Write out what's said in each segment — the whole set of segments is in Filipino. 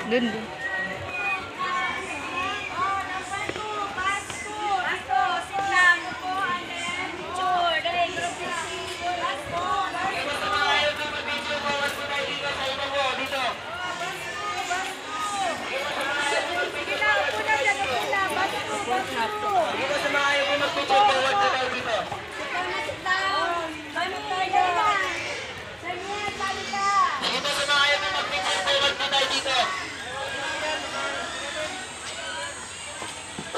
Dun.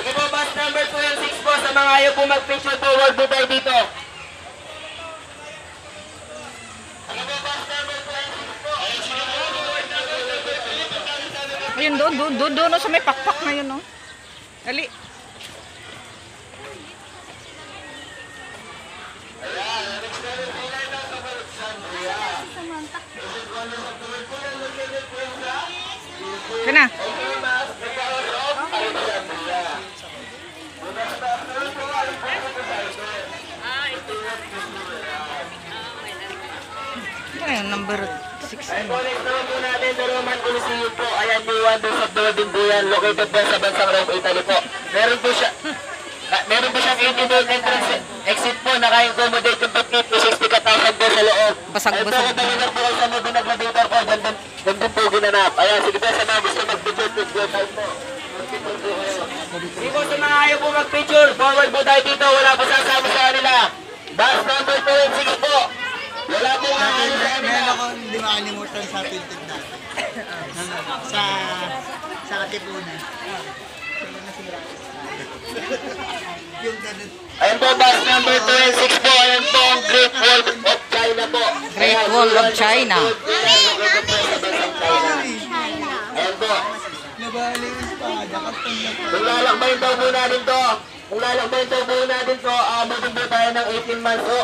Sige po, bus number 206 po, sa mga ayaw po mag-picture forward po tayo dito. Sige po, bus number 206 po. Ayun, doon, sa may pakpak na yun, no? Dali. Kana. Ayan, number 6. Ayan po, next naman po natin, the Roman Coliseum po. Ayan, the Wonders of the World din po yan. Located po sa bansang Rome, Italy po. Meron po siyang 80-volt entrance exit po na kaya accommodate yung 50-60,000 po sa loob. Basag-basag. Ayun po, kung po kayo sa movie na gladiator po, dyan din po ginanap. Ayan, sige po sa mga gusto mag-picture time po. Sige po sa mga ayaw po mag-picture, forward po tayo dito. Wala po sasama sa kanila. Bus number 206 po. Wala po nga ano sa kanila. Meron ako hindi makalimutan sa piltig natin. Sa Katipunan. Yung ganun. Ayan po, bus number 206 po. Ayan po ang Great Wall of China po. Great Wall of China. Ayan po. Nabali yung espada. Kapag na po. Kung lalakbayin daw po natin to, matin po tayo ng 18 months po.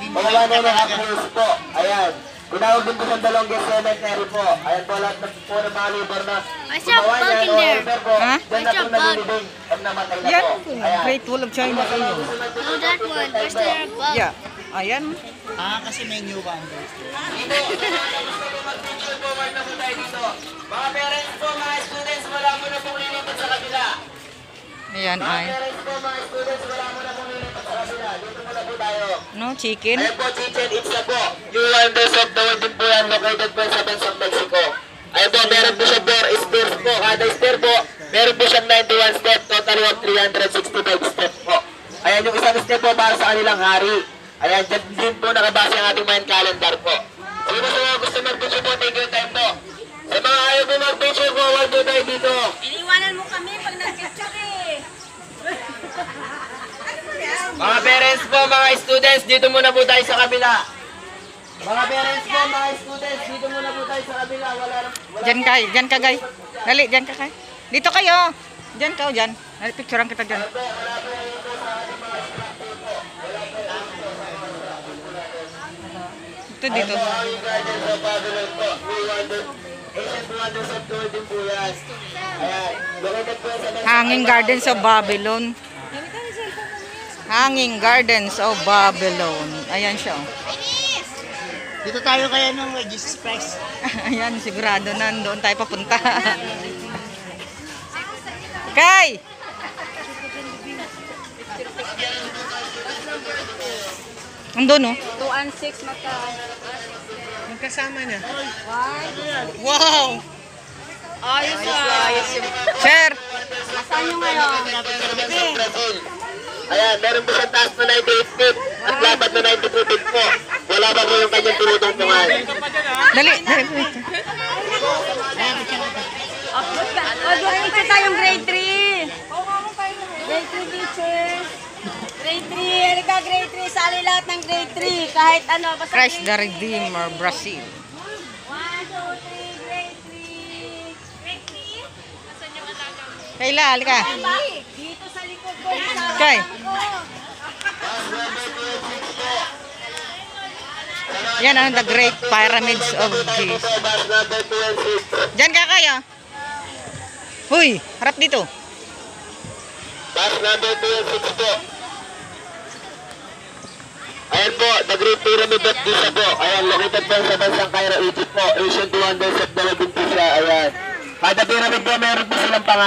Pagawa na ng actors po. Ayan. Tinawag din po sa The Longest Cemetery po. Ayan po, lahat ng po ng mga liber na gumawa niyan o liber po. Ha? Diyan na po nalilibing at namatay na Yan, po. Ayan. Great Wall of China kayo. No, that one. Where's the bug? Yeah. Ayan. Kasi may new wonders. Mag-picture forward na po tayo dito. Mga parents po, mga students, wala mo na pong lilipat sa kabila. Ayan Mga ay. parents po, mga students, wala mo na pong lilipat sa kabila. Dito muna po tayo. No, chicken. Ayan po, Chichen Itza po. New Wonders of the World din po yan, located po sa bansang Mexico. Ayan po, meron po siya 4 stairs po. Kada stair po, meron po siyang 91 step, total of 365 step po. Ayan, yung isang step po para sa kanilang hari. Ayan, dyan din po nakabase ang ating Mayan calendar po. Sino sa mga gusto mag-picture po, take your time po. Sa mga ayaw po mag-picture, forward po tayo dito. Iniwanan mo kami pag nag-picture eh. Mga parents po, mga students, dito muna po tayo sa kabila. Mga parents po, mga students, dito muna po tayo sa kabila. Diyan ka, guys. Dali, diyan ka, kay. Dito kayo. Diyan ka, diyan. Dali, picturean kita diyan. Ito dito. Gardens of Babylon po. Ancient Wonders of the World din po yan. Ayan, located po sa Hanging Gardens of Babylon. Hanging Gardens of Babylon. Ayan siya. Oh. Dito tayo kaya nung Jesus Christ. Ayan, sigurado na doon tayo papunta. Kay! Andun, no? 2 and 6 maka. Magkasama na. Wow! Ayos ah. Ayos yung. Sir! Asan nyo ngayon? Brazil. Ayan, meron po siyang taas na 98 feet at labat na 92 feet po. Wala ba po yung kanyang tinutungtungan? Dali! Doon ito tayong grade 3. Grade 3 teachers. Grade 3. Halika grade 3. Sali lahat ng grade 3. Kahit ano. Basta Christ the grade Redeemer, Brazil. 1, 2, 3. Grade 3. Grade 3? Nasaan yung alaga mo? Kayla, halika. Dito sa likod ko. Sa Kay. ko. Yan ang the Great Pyramids of Giza. Diyan ka kayo. Huy, harap dito. Bus number 206 po. Ayan po, the Great Pyramid of Giza po. Ayan, located po sa bansang Cairo, Egypt po. Ancient Wonders of the World din po siya. Ayan. Kada pyramid po, meron po silang pangalan.